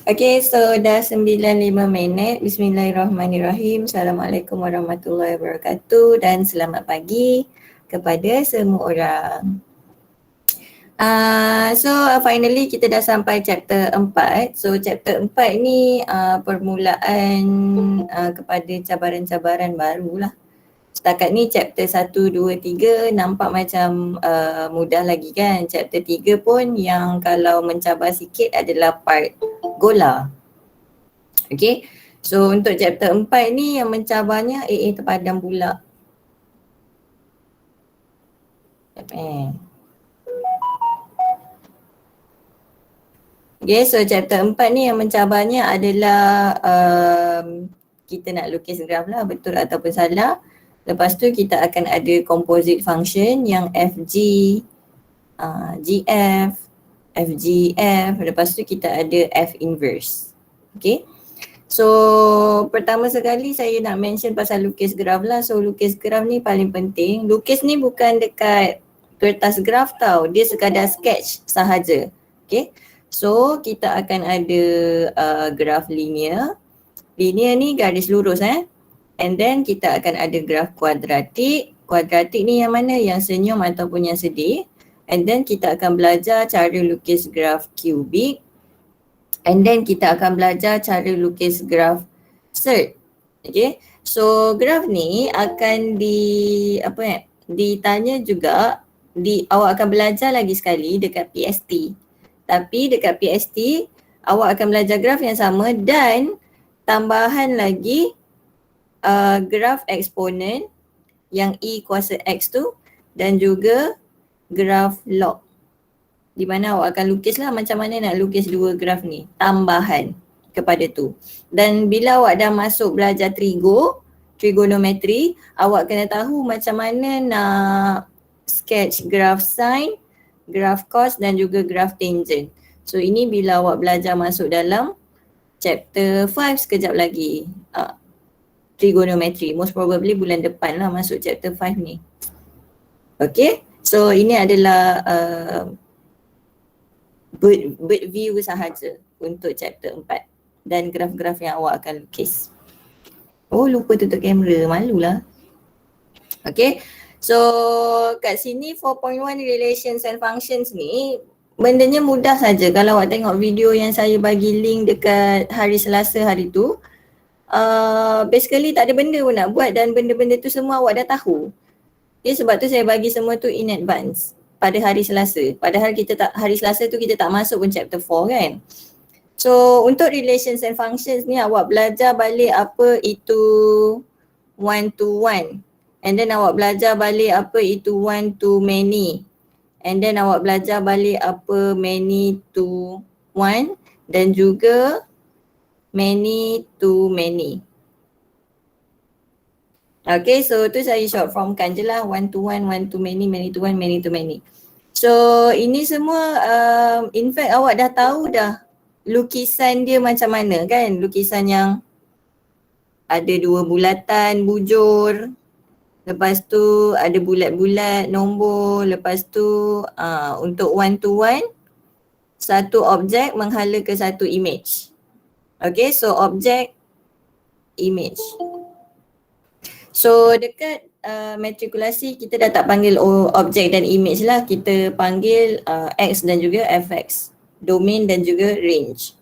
Okay, so dah 95 minit. Bismillahirrahmanirrahim. Assalamualaikum warahmatullahi wabarakatuh dan selamat pagi kepada semua orang. Finally kita dah sampai chapter 4. So chapter 4 ni permulaan kepada cabaran-cabaran barulah. Setakat ni chapter 1, 2, 3 nampak macam mudah lagi kan. Chapter 3 pun yang kalau mencabar sikit adalah part Gola. Okay. So untuk chapter 4 ni yang mencabarnya terpadam pula. Okay, so chapter 4 ni yang mencabarnya adalah kita nak lukis graf lah, betul ataupun salah. Lepas tu kita akan ada composite function yang FG, GF, FGF. Lepas tu kita ada F inverse. Okay. So pertama sekali saya nak mention pasal lukis graf lah. So lukis graf ni paling penting. Lukis ni bukan dekat kertas graf tau. Dia sekadar sketch sahaja. Okay. So kita akan ada graf linear. Linear ni garis lurus And then kita akan ada graf kuadratik. Kuadratik ni yang mana? Yang senyum ataupun yang sedih. And then kita akan belajar cara lukis graf kubik. And then kita akan belajar cara lukis graf surd. Okay. So graf ni akan ditanya juga, awak akan belajar lagi sekali dekat PST. Tapi dekat PST awak akan belajar graf yang sama dan tambahan lagi graf eksponen yang E kuasa X tu dan juga graf log. Di mana awak akan lukis lah macam mana nak lukis dua graf ni, tambahan kepada tu. Dan bila awak dah masuk belajar trigonometri, awak kena tahu macam mana nak sketch graf sin, graf cos dan juga graf tangent. So ini bila awak belajar masuk dalam chapter 5 sekejap lagi. Trigonometri, most probably bulan depan lah masuk chapter 5 ni. Okay, so ini adalah bird view sahaja untuk chapter 4 dan graf-graf yang awak akan lukis. Oh, lupa tutup kamera, malulah. Okay, so kat sini 4.1 relations and functions ni bendanya mudah saja. Kalau awak tengok video yang saya bagi link dekat hari Selasa hari tu, basically tak ada benda pun nak buat dan benda-benda tu semua awak dah tahu. Sebab tu saya bagi semua tu in advance pada hari Selasa. Padahal hari Selasa tu kita tak masuk pun chapter 4 kan. So untuk relations and functions ni awak belajar balik apa itu one to one. And then awak belajar balik apa itu one to many. And then awak belajar balik apa many to one dan juga many to many. Okay, so tu saya short formkan je lah, one to one, one to many, many to one, many to many. So ini semua in fact awak dah tahu dah lukisan dia macam mana kan, lukisan yang ada dua bulatan bujur, lepas tu ada bulat-bulat nombor, lepas tu untuk one to one satu objek menghala ke satu image. Okay, so objek, image. So dekat matrikulasi kita dah tak panggil objek dan image lah, kita panggil X dan juga fx, domain dan juga range.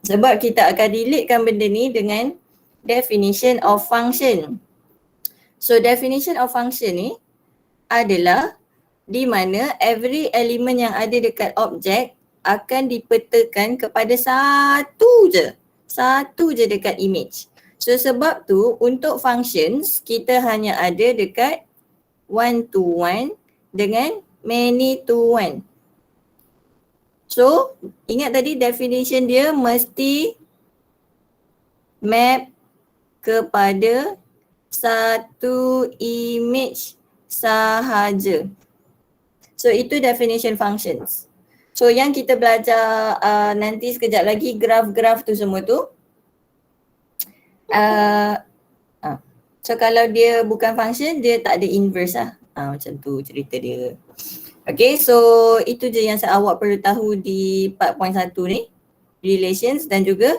Sebab kita akan relatekan benda ni dengan definition of function. So definition of function ni adalah di mana every element yang ada dekat objek akan dipetakan kepada satu je dekat image. So sebab tu untuk functions kita hanya ada dekat one to one dengan many to one. So ingat tadi definition dia mesti map kepada satu image sahaja. So itu definition functions. So yang kita belajar nanti sekejap lagi graf-graf tu semua tu. So kalau dia bukan function dia tak ada inverse lah. Macam tu cerita dia. Okay, so itu je yang awak perlu tahu di part point 1 ni. Relations dan juga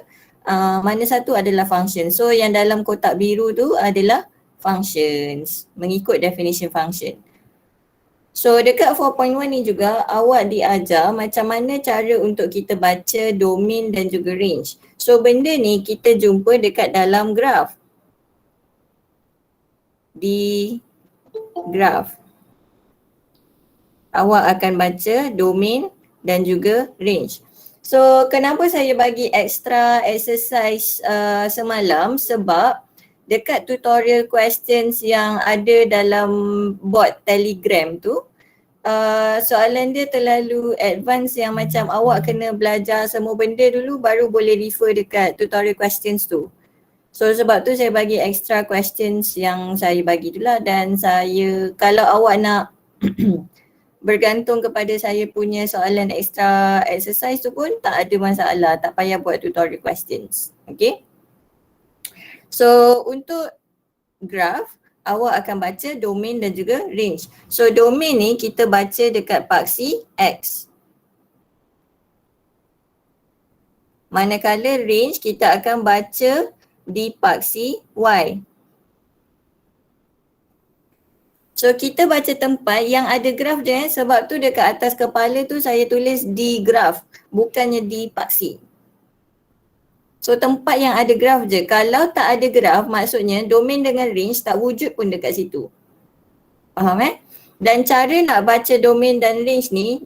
mana satu adalah function. So yang dalam kotak biru tu adalah functions. Mengikut definition function. So dekat 4.1 ni juga awak diajar macam mana cara untuk kita baca domain dan juga range. So benda ni kita jumpa dekat dalam graf. Di graf. Awak akan baca domain dan juga range. So kenapa saya bagi extra exercise semalam, sebab dekat tutorial questions yang ada dalam bot Telegram tu, soalan dia terlalu advance yang macam awak kena belajar semua benda dulu baru boleh refer dekat tutorial questions tu. So sebab tu saya bagi extra questions yang saya bagi tu lah, dan saya kalau awak nak bergantung kepada saya punya soalan extra exercise tu pun tak ada masalah, tak payah buat tutorial questions. Okay. So untuk graph, awak akan baca domain dan juga range. So domain ni kita baca dekat paksi X. Manakala range kita akan baca di paksi Y. So kita baca tempat yang ada graf je, sebab tu dekat atas kepala tu saya tulis di graf, bukannya di paksi. So tempat yang ada graf je. Kalau tak ada graf maksudnya domain dengan range tak wujud pun dekat situ. Faham Dan cara nak baca domain dan range ni,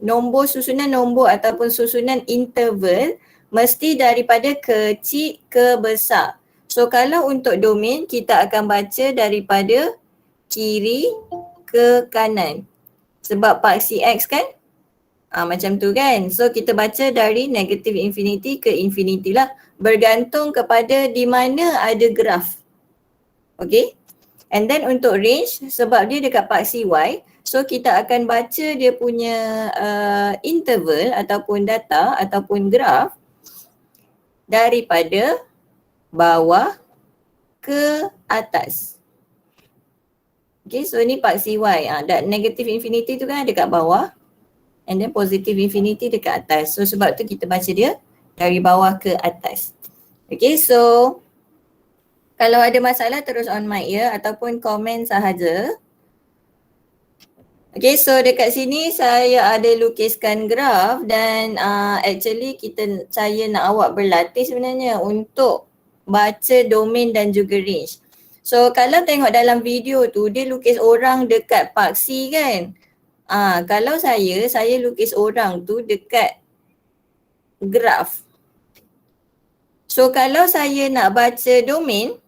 susunan nombor ataupun susunan interval mesti daripada kecil ke besar. So kalau untuk domain kita akan baca daripada kiri ke kanan. Sebab paksi X kan? Macam tu kan. So kita baca dari negative infinity ke infinity lah. Bergantung kepada di mana ada graf. Okay. And then untuk range, sebab dia dekat paksi Y, so kita akan baca dia punya interval ataupun data ataupun graf daripada bawah ke atas. Okay, so ni paksi Y. Dan negative infinity tu kan dekat bawah. And then positive infinity dekat atas. So sebab tu kita baca dia dari bawah ke atas. Okay, so kalau ada masalah terus on mic ya, ataupun komen sahaja. Okay, so dekat sini saya ada lukiskan graf dan actually saya nak awak berlatih sebenarnya untuk baca domain dan juga range. So kalau tengok dalam video tu dia lukis orang dekat paksi kan. Kalau saya lukis orang tu dekat graf. So kalau saya nak baca domain,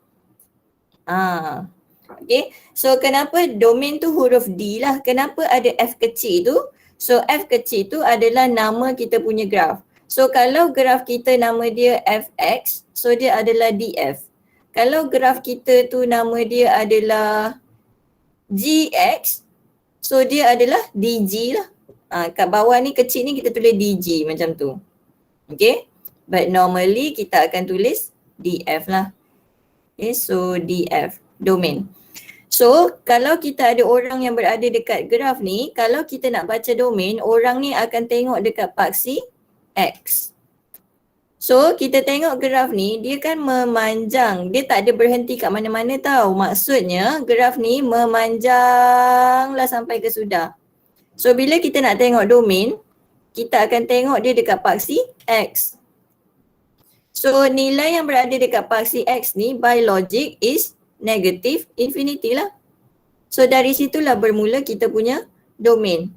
okay. So kenapa domain tu huruf D lah. Kenapa ada F kecil tu? So F kecil tu adalah nama kita punya graf. So kalau graf kita nama dia Fx, so dia adalah DF. Kalau graf kita tu nama dia adalah GX, so dia adalah DG lah. Kat bawah ni kecil ni kita tulis DG macam tu. Okay. But normally kita akan tulis DF lah. Okay, so DF, domain. So kalau kita ada orang yang berada dekat graf ni, kalau kita nak baca domain, orang ni akan tengok dekat paksi X. So kita tengok graf ni, dia kan memanjang. Dia tak ada berhenti kat mana-mana tau. Maksudnya graf ni memanjanglah sampai ke sudah. So bila kita nak tengok domain, kita akan tengok dia dekat paksi X. So nilai yang berada dekat paksi X ni by logic is negative infinity lah. So dari situlah bermula kita punya domain.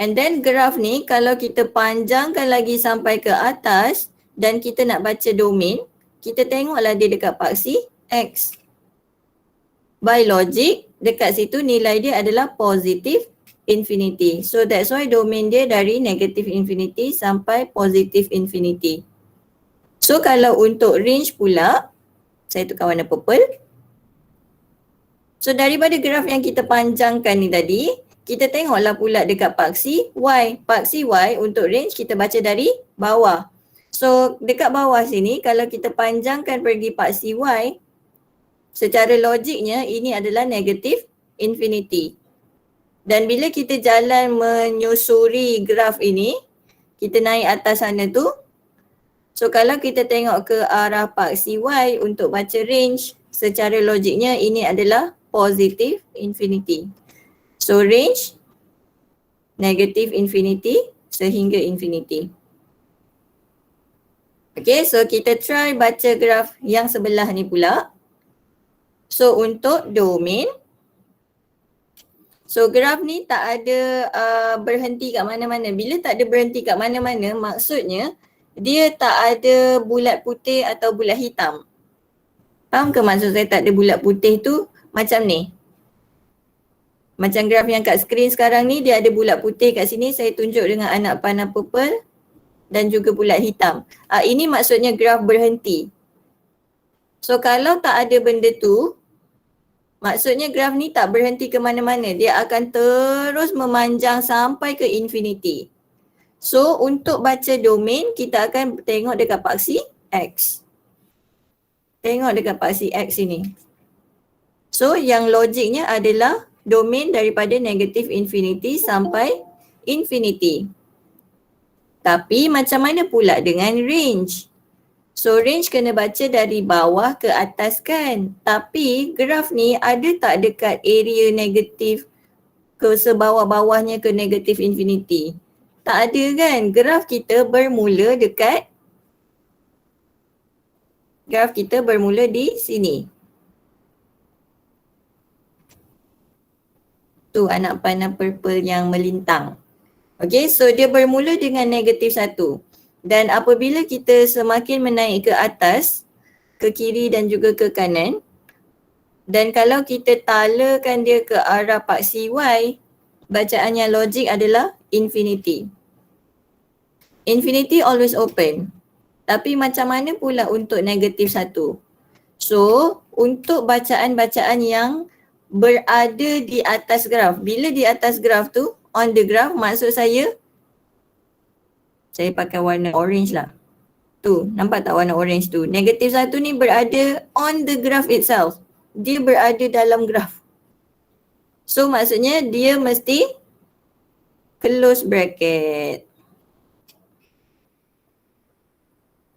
And then graf ni kalau kita panjangkan lagi sampai ke atas dan kita nak baca domain, kita tengoklah dia dekat paksi X. By logic, dekat situ nilai dia adalah positive infinity. So that's why domain dia dari negative infinity sampai positive infinity. So kalau untuk range pula, saya tukar warna purple. So daripada graf yang kita panjangkan ni tadi, kita tengoklah pula dekat paksi Y. Paksi Y untuk range kita baca dari bawah. So dekat bawah sini kalau kita panjangkan pergi paksi Y, secara logiknya ini adalah negative infinity. Dan bila kita jalan menyusuri graf ini, kita naik atas sana tu. So kalau kita tengok ke arah paksi Y untuk baca range, secara logiknya ini adalah positive infinity. So range negative infinity sehingga infinity. Okay, so kita try baca graf yang sebelah ni pula. So untuk domain, so graf ni tak ada berhenti kat mana-mana. Bila tak ada berhenti kat mana-mana, maksudnya dia tak ada bulat putih atau bulat hitam. Faham ke maksud saya tak ada bulat putih tu? Macam ni. Macam graf yang kat skrin sekarang ni, dia ada bulat putih kat sini. Saya tunjuk dengan anak panah purple dan juga bulat hitam. Ini maksudnya graf berhenti. So kalau tak ada benda tu, maksudnya graf ni tak berhenti ke mana-mana. Dia akan terus memanjang sampai ke infinity. So untuk baca domain, kita akan tengok dekat paksi X. Tengok dekat paksi X ini. So yang logiknya adalah domain daripada negative infinity sampai infinity. Tapi macam mana pula dengan range? So range kena baca dari bawah ke atas kan? Tapi graf ni ada tak dekat area negatif ke sebawah-bawahnya ke negative infinity? Tak ada kan? Graf kita bermula di sini. Tu anak panah purple yang melintang. Okay, so dia bermula dengan negatif 1. Dan apabila kita semakin menaik ke atas, ke kiri dan juga ke kanan, dan kalau kita talakan dia ke arah paksi Y, bacaan yang logik adalah infinity. Infinity always open. Tapi macam mana pula untuk negatif 1? So, untuk bacaan-bacaan yang berada di atas graf. Bila di atas graf tu, on the graph, maksud saya pakai warna orange lah. Tu, nampak tak warna orange tu? Negatif 1 ni berada on the graph itself. Dia berada dalam graf. So maksudnya dia mesti close bracket.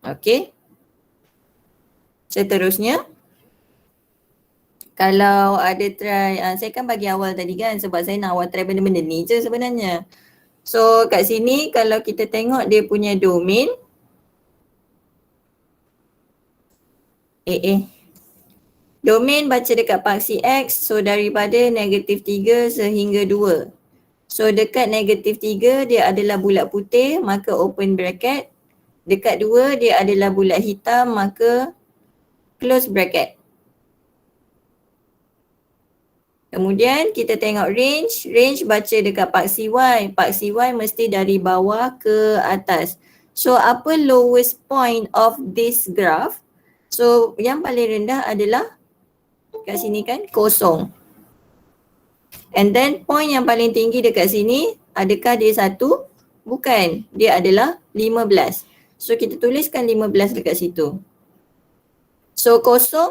Okay. Seterusnya, kalau ada try, saya kan bagi awal tadi kan sebab saya nak awal try benda-benda ni je sebenarnya. So kat sini kalau kita tengok dia punya domain. Domain baca dekat paksi X, so daripada negatif 3 sehingga 2. So dekat negatif 3 dia adalah bulat putih, maka open bracket. Dekat 2 dia adalah bulat hitam, maka close bracket. Kemudian kita tengok range. Range baca dekat paksi Y. Paksi Y mesti dari bawah ke atas. So apa lowest point of this graph? So yang paling rendah adalah kat sini kan, kosong. And then point yang paling tinggi dekat sini, adakah dia 1? Bukan. Dia adalah 15. So kita tuliskan 15 dekat situ. So kosong,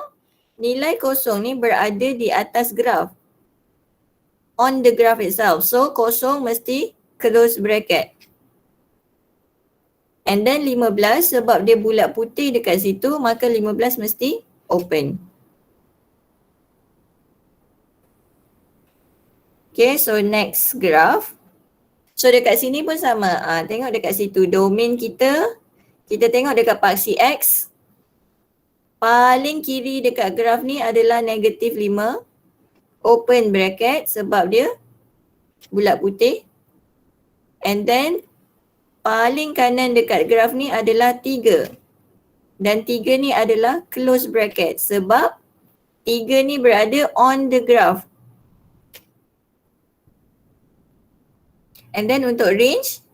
nilai kosong ni berada di atas graph. On the graph itself. So kosong mesti close bracket. And then 15 sebab dia bulat putih dekat situ, maka 15 mesti open. Okay, so next graph. So dekat sini pun sama. Tengok dekat situ domain kita. Kita tengok dekat paksi X. Paling kiri dekat graph ni adalah negatif 5. open bracket sebab dia bulat putih. And then paling kanan dekat graf ni adalah 3. Dan 3 ni adalah close bracket sebab 3 ni berada on the graph. And then untuk range,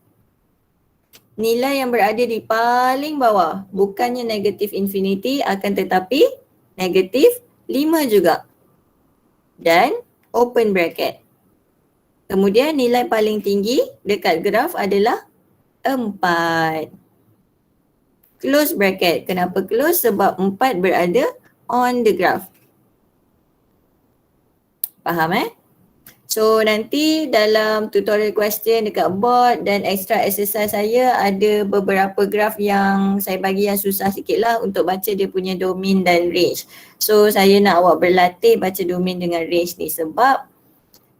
nilai yang berada di paling bawah bukannya negatif infinity akan tetapi negatif 5 juga. Dan open bracket. Kemudian nilai paling tinggi dekat graf adalah 4. Close bracket. Kenapa close? Sebab 4 berada on the graph. Faham So nanti dalam tutorial question dekat board dan extra exercise saya ada beberapa graf yang saya bagi yang susah sikit lah untuk baca dia punya domain dan range. So saya nak awak berlatih baca domain dengan range ni sebab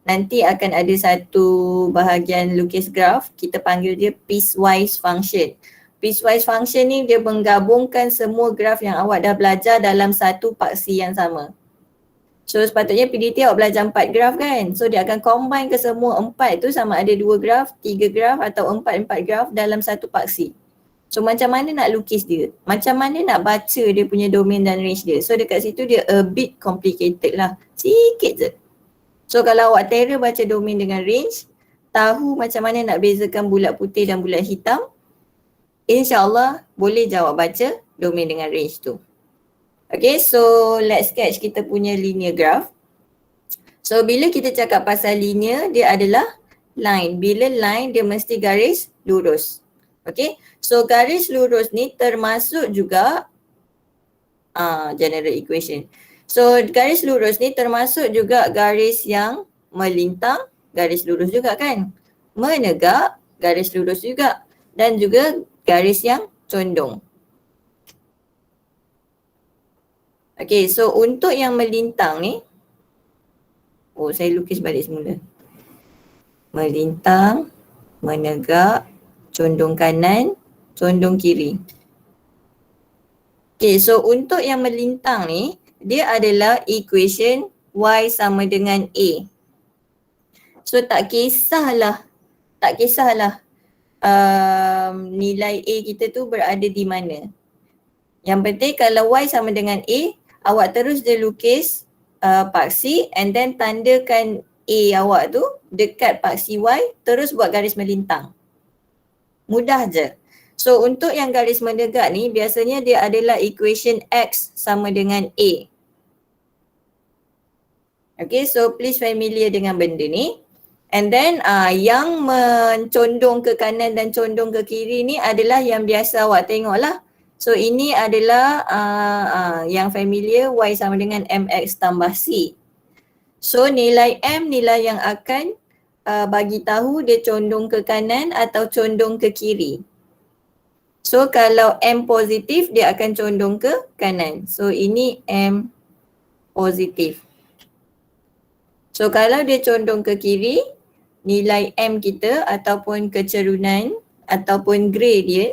nanti akan ada satu bahagian lukis graf, kita panggil dia piecewise function. Piecewise function ni dia menggabungkan semua graf yang awak dah belajar dalam satu paksi yang sama. So sepatutnya PDT awak belajar 4 graf kan. So dia akan combine ke semua 4 tu sama ada 2 graf, 3 graf atau 4 graf dalam satu paksi. So macam mana nak lukis dia? Macam mana nak baca dia punya domain dan range dia? So dekat situ dia a bit complicated lah. Sikit je. So kalau awak terror baca domain dengan range, tahu macam mana nak bezakan bulat putih dan bulat hitam, InsyaAllah boleh je awak baca domain dengan range tu. Okay, so let's sketch kita punya linear graph. So bila kita cakap pasal linear, dia adalah line. Bila line, dia mesti garis lurus. Okay, so garis lurus ni termasuk juga general equation. So garis lurus ni termasuk juga garis yang melintang, garis lurus juga kan. Menegak, garis lurus juga. Dan juga garis yang condong. Okay, so untuk yang melintang ni, saya lukis balik semula. Melintang, menegak, condong kanan, condong kiri. Okay, so untuk yang melintang ni, dia adalah equation y sama dengan A. So tak kisahlah nilai A kita tu berada di mana. Yang penting kalau y sama dengan A, awak terus dia lukis paksi and then tandakan A awak tu dekat paksi Y, terus buat garis melintang. Mudah je. So untuk yang garis menegak ni biasanya dia adalah equation X sama dengan A. Okay, so please familiar dengan benda ni. And then yang mencondong ke kanan dan condong ke kiri ni adalah yang biasa awak tengok lah. So ini adalah yang familiar Y sama dengan MX tambah C. So nilai M nilai yang akan bagi tahu dia condong ke kanan atau condong ke kiri. So kalau M positif dia akan condong ke kanan. So ini M positif. So kalau dia condong ke kiri, nilai M kita ataupun kecerunan ataupun grade dia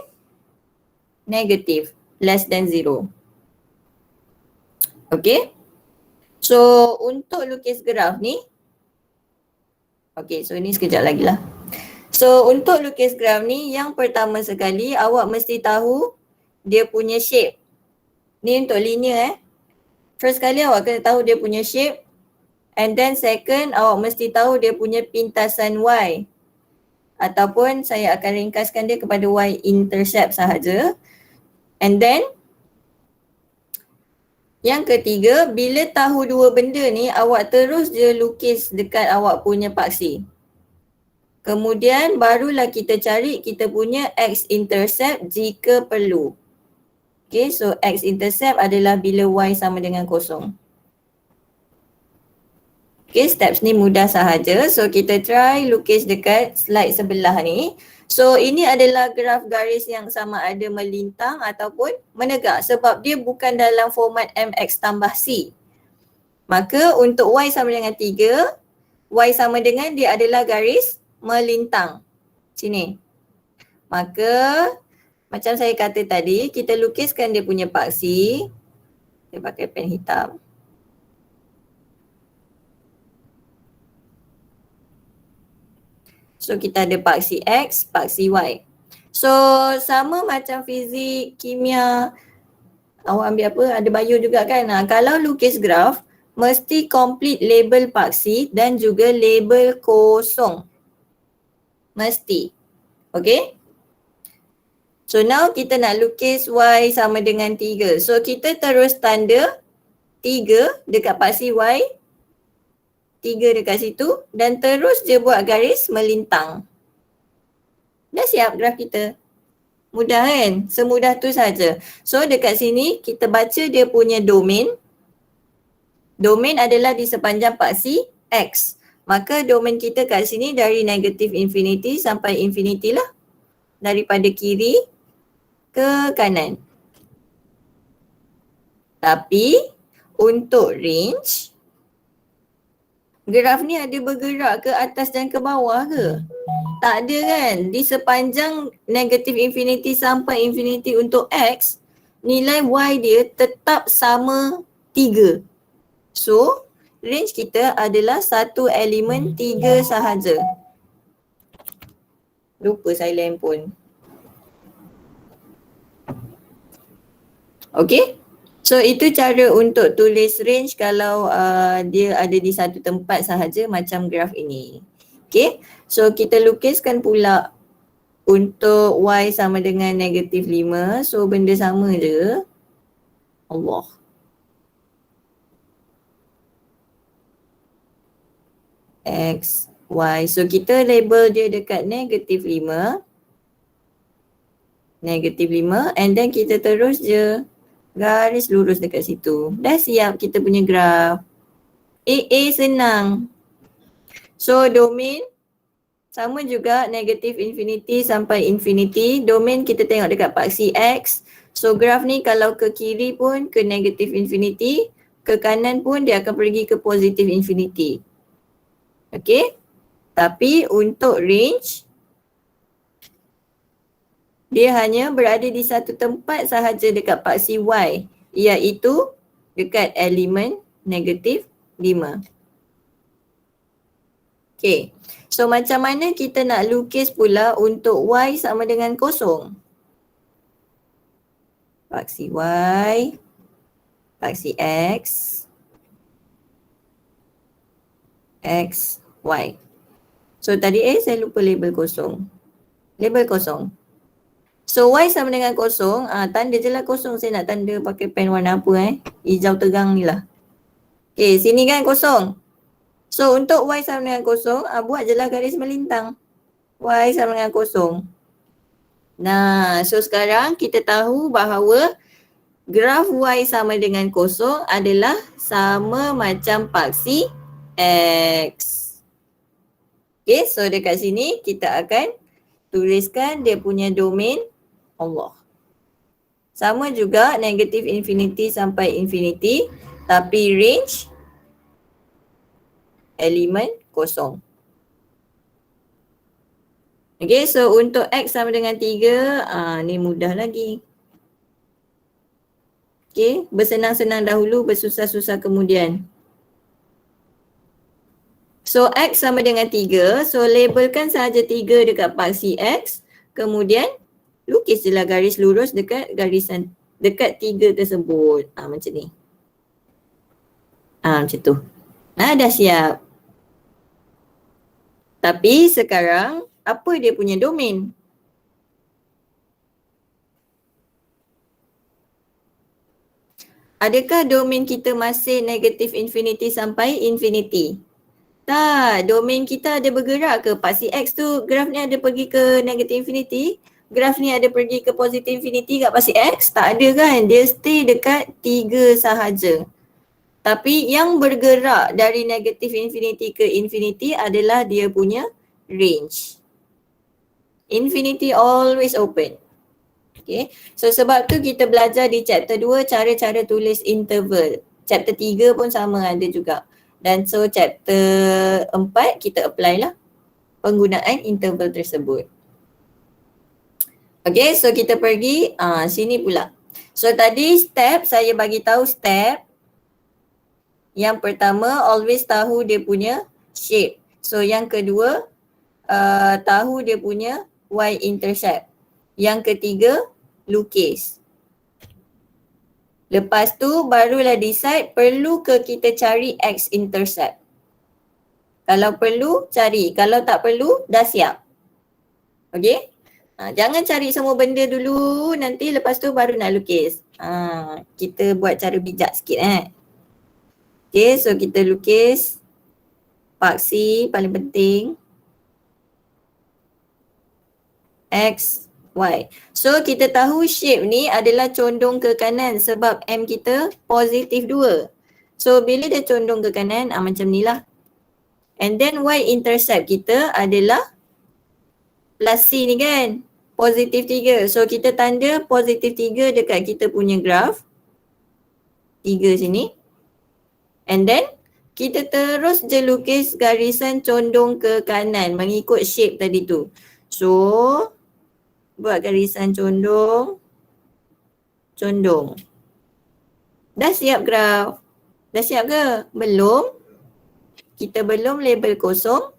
negatif, less than 0. Okay. So untuk lukis graf ni, okay, so ni sekejap lagi lah. So untuk lukis graf ni, yang pertama sekali awak mesti tahu dia punya shape. Ni untuk linear First kali awak kena tahu dia punya shape. And then second, awak mesti tahu dia punya pintasan Y. Ataupun saya akan ringkaskan dia kepada Y intercept sahaja. And then yang ketiga, bila tahu dua benda ni, awak terus je lukis dekat awak punya paksi. Kemudian barulah kita cari kita punya X intercept jika perlu. Okay, so X intercept adalah bila Y sama dengan kosong. Okay, steps ni mudah sahaja. So kita try lukis dekat slide sebelah ni. So ini adalah graf garis yang sama ada melintang ataupun menegak sebab dia bukan dalam format MX tambah C. Maka untuk Y sama dengan 3, Y sama dengan dia adalah garis melintang. Sini. Maka macam saya kata tadi, kita lukiskan dia punya paksi. Saya pakai pen hitam. So kita ada paksi X, paksi Y. So sama macam fizik, kimia, awak ambil apa? Ada bio juga kan? Kalau lukis graf, mesti complete label paksi dan juga label kosong. Mesti. Okay? So now kita nak lukis Y sama dengan 3. So kita terus tanda 3 dekat paksi Y, 3 dekat situ dan terus je buat garis melintang. Dah siap graf kita. Mudah kan? Semudah tu saja. So dekat sini kita baca dia punya domain. Domain adalah di sepanjang paksi X. Maka domain kita kat sini dari negatif infinity sampai infinity lah. Daripada kiri ke kanan. Tapi untuk range, graf ni ada bergerak ke atas dan ke bawah ke? Tak ada kan? Di sepanjang negatif infinity sampai infinity untuk X, nilai Y dia tetap sama 3. So, range kita adalah satu elemen 3 sahaja. Lupa silent pun. Okay? So itu cara untuk tulis range kalau dia ada di satu tempat sahaja macam graf ini. Okay? So kita lukiskan pula untuk Y sama dengan negatif 5. So benda sama je. Allah. X, Y. So kita label dia dekat negatif 5. Negatif 5 and then kita terus je garis lurus dekat situ. Dah siap kita punya graf. AA senang. So domain sama juga negatif infinity sampai infinity. Domain kita tengok dekat paksi X. So graf ni kalau ke kiri pun ke negatif infinity, ke kanan pun dia akan pergi ke positif infinity. Okay? Tapi untuk range, dia hanya berada di satu tempat sahaja dekat paksi Y, iaitu dekat elemen negatif 5. Okay, so macam mana kita nak lukis pula untuk Y sama dengan kosong? Paksi Y, paksi X, X, Y. So tadi saya lupa label kosong. Label kosong. So Y sama dengan kosong, tanda je lah kosong. Saya nak tanda pakai pen warna apa hijau tegang ni lah. Okay, sini kan kosong. So untuk Y sama dengan kosong, buat je lah garis melintang. Y sama dengan kosong. Nah, so sekarang kita tahu bahawa graf Y sama dengan kosong adalah sama macam paksi X. Okay, so dekat sini kita akan tuliskan dia punya domain Allah. Sama juga negatif infinity sampai infinity, tapi range elemen kosong. Okay, so untuk X sama dengan 3, ni mudah lagi. Okay, bersenang-senang dahulu, bersusah-susah kemudian. So X sama dengan 3, so labelkan sahaja 3 dekat paksi X, kemudian lukis je lah garis lurus dekat garisan, dekat 3 tersebut. Macam ni. Macam tu. Dah siap. Tapi sekarang, apa dia punya domain? Adakah domain kita masih negatif infinity sampai infinity? Tak, domain kita ada bergerak ke? Paksi X tu graf ni ada pergi ke negatif infinity? Graf ni ada pergi ke positif infinity kat paksi X? Tak ada kan? Dia stay dekat 3 sahaja. Tapi yang bergerak dari negatif infinity ke infinity adalah dia punya range. Infinity always open. Okay. So sebab tu kita belajar di chapter 2 cara-cara tulis interval. Chapter 3 pun sama ada juga. Dan so chapter 4 kita apply lah penggunaan interval tersebut. Okay, so kita pergi sini pula. So tadi step, saya bagi tahu step. Yang pertama, always tahu dia punya shape. So yang kedua, tahu dia punya y-intercept. Yang ketiga, lukis. Lepas tu barulah decide perlu ke kita cari x-intercept. Kalau perlu cari, kalau tak perlu dah siap. Okay? Jangan cari semua benda dulu, nanti lepas tu baru nak lukis. Kita buat cara bijak sikit Okay, so kita lukis paksi paling penting. X, Y. So kita tahu shape ni adalah condong ke kanan sebab M kita positif 2. So bila dia condong ke kanan, macam ni lah. And then Y-intercept kita adalah plus C ni kan, positif 3. So kita tanda positif 3 dekat kita punya graf. 3 sini. And then kita terus je lukis garisan condong ke kanan mengikut shape tadi tu. So buat garisan condong. Dah siap graf? Dah siap ke? Belum? Kita belum label kosong.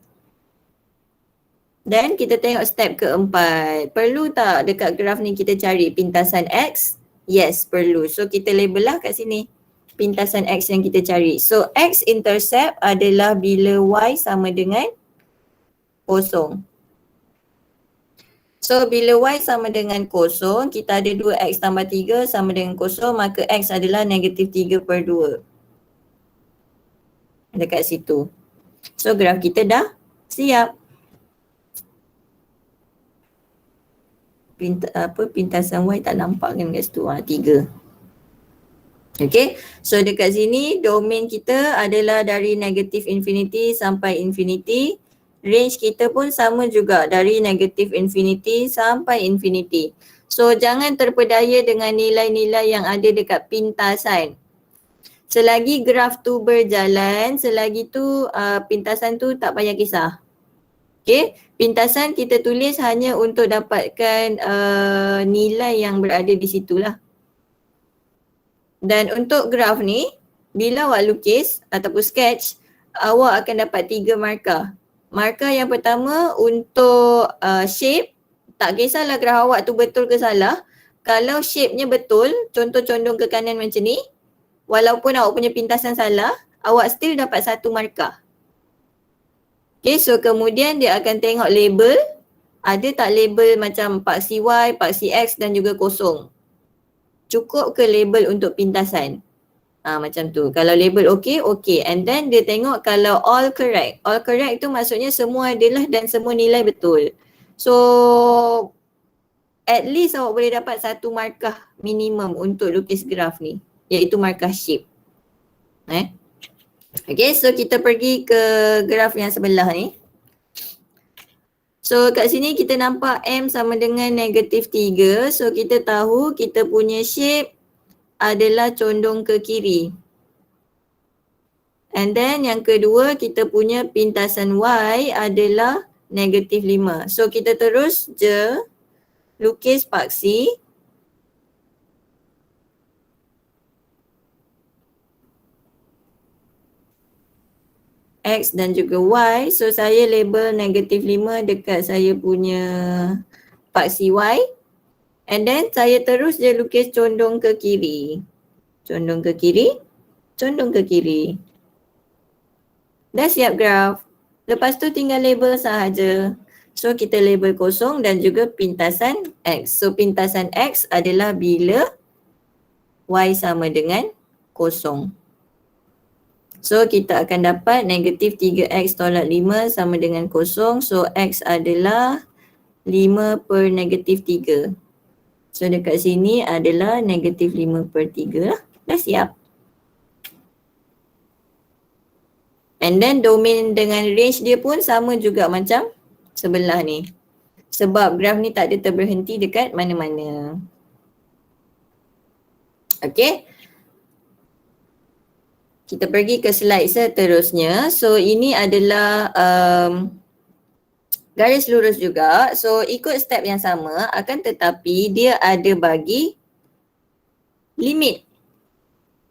Dan kita tengok step keempat. Perlu tak dekat graf ni kita cari pintasan X? Yes, perlu. So kita label lah kat sini pintasan X yang kita cari. So X-intercept adalah bila Y sama dengan kosong. So bila Y sama dengan kosong, kita ada 2X tambah 3 sama dengan kosong, maka X adalah negatif 3/2. Dekat situ. So graf kita dah siap. Pintasan Y tak nampak kan kat situ? 3. Okay, so dekat sini domain kita adalah dari negatif infinity sampai infinity. Range kita pun sama juga dari negatif infinity sampai infinity. So jangan terpedaya dengan nilai-nilai yang ada dekat pintasan. Selagi graf tu berjalan, selagi tu pintasan tu tak payah kisah. Okay, pintasan kita tulis hanya untuk dapatkan nilai yang berada di situlah. Dan untuk graf ni, bila awak lukis ataupun sketch, awak akan dapat 3 markah. Markah yang pertama untuk shape, tak kisahlah graf awak tu betul ke salah. Kalau shape-nya betul, contoh condong ke kanan macam ni, walaupun awak punya pintasan salah, awak still dapat 1 markah. Okay, so kemudian dia akan tengok label, ada tak label macam paksi Y, paksi X dan juga kosong. Cukup ke label untuk pintasan? Macam tu. Kalau label okey, okey. And then dia tengok kalau all correct. All correct tu maksudnya semua adalah dan semua nilai betul. So at least awak boleh dapat 1 markah minimum untuk lukis graf ni, iaitu markah shape. Okay, so kita pergi ke graf yang sebelah ni. So kat sini kita nampak M sama dengan negatif 3. So kita tahu kita punya shape adalah condong ke kiri. And then yang kedua kita punya pintasan Y adalah negatif 5. So kita terus je lukis paksi. X dan juga Y. So saya label negatif 5 dekat saya punya paksi Y. And then saya terus je lukis condong ke kiri. Condong ke kiri. Condong ke kiri. Dah siap graf. Lepas tu tinggal label sahaja. So kita label kosong dan juga pintasan X. So pintasan X adalah bila Y sama dengan kosong. So kita akan dapat negatif 3x tolak 5 sama dengan kosong. So x adalah 5 per negatif 3. So dekat sini adalah negatif 5/3 lah. Dah siap. And then domain dengan range dia pun sama juga macam sebelah ni. Sebab graf ni tak ada terberhenti dekat mana-mana. Okay. Kita pergi ke slide seterusnya. So ini adalah garis lurus juga. So ikut step yang sama akan tetapi dia ada bagi limit.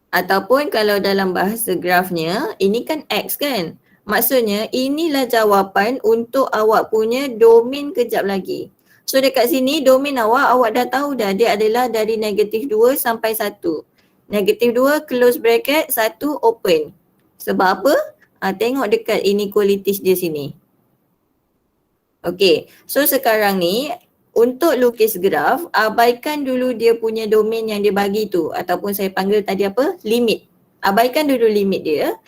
Ataupun kalau dalam bahasa grafnya ini kan X kan. Maksudnya inilah jawapan untuk awak punya domain kejap lagi. So dekat sini domain awak dah tahu dah dia adalah dari -2 sampai 1. -2 close bracket, 1 open. Sebab apa? Tengok dekat inequalities dia sini. Okay, so sekarang ni untuk lukis graf, abaikan dulu dia punya domain yang dia bagi tu ataupun saya panggil tadi apa? Limit. Abaikan dulu limit dia.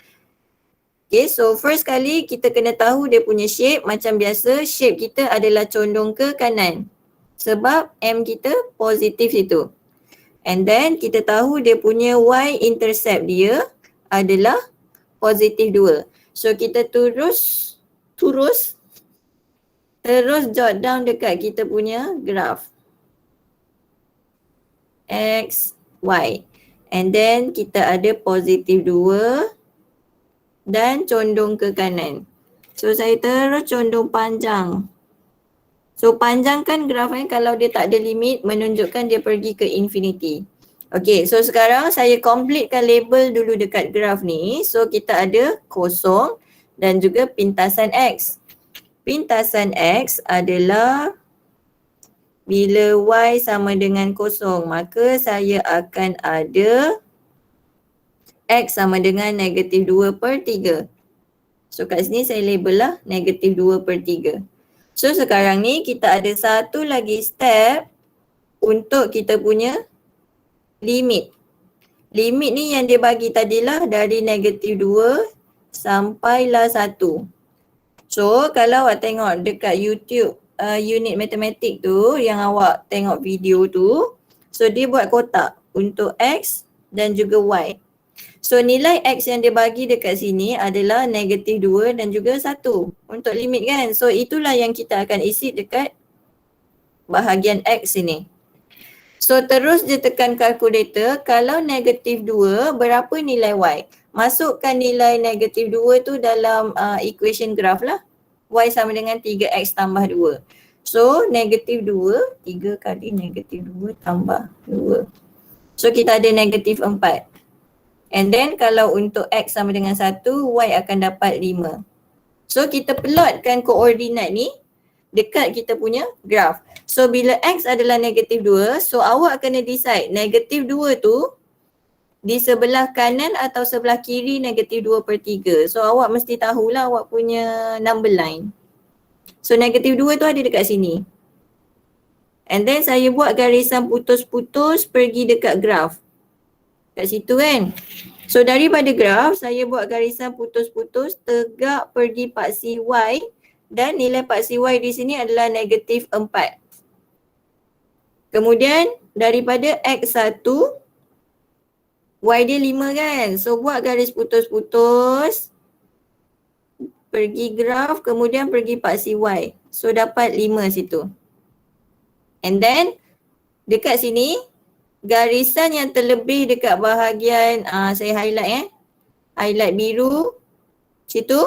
Okay, so first kali kita kena tahu dia punya shape. Macam biasa, shape kita adalah condong ke kanan. Sebab M kita positif situ. And then kita tahu dia punya Y intercept dia adalah positif 2. So kita terus jot down dekat kita punya graf. X, Y. And then kita ada positif 2 dan condong ke kanan. So saya terus condong panjang. So panjangkan graf kalau dia tak ada limit menunjukkan dia pergi ke infinity. Okay, so sekarang saya completekan label dulu dekat graf ni. So kita ada kosong dan juga pintasan X. Pintasan X adalah bila Y sama dengan kosong, maka saya akan ada X sama dengan -2/3. So kat sini saya label lah -2/3. So sekarang ni kita ada satu lagi step untuk kita punya limit. Limit ni yang dia bagi tadilah dari -2 sampailah 1. So kalau awak tengok dekat YouTube unit matematik tu yang awak tengok video tu, so dia buat kotak untuk X dan juga Y. So nilai X yang dia bagi dekat sini adalah -2 dan juga 1 untuk limit kan. So itulah yang kita akan isi dekat bahagian X sini. So terus je tekan kalkulator, kalau -2 berapa nilai Y? Masukkan nilai -2 tu dalam equation graph lah. Y sama dengan 3X tambah 2. So -2, 3 kali -2 tambah 2. So kita ada -4. And then kalau untuk X sama dengan 1, Y akan dapat 5. So kita plotkan koordinat ni dekat kita punya graf. So bila X adalah -2, so awak kena decide -2 tu di sebelah kanan atau sebelah kiri -2/3. So awak mesti tahulah awak punya number line. So -2 tu ada dekat sini. And then saya buat garisan putus-putus pergi dekat graf. Kat situ kan. So daripada graf saya buat garisan putus-putus tegak pergi paksi Y dan nilai paksi Y di sini adalah -4. Kemudian daripada X1 Y dia 5 kan. So buat garis putus-putus pergi graf kemudian pergi paksi Y. So dapat 5 situ. And then dekat sini garisan yang terlebih dekat bahagian saya highlight highlight biru situ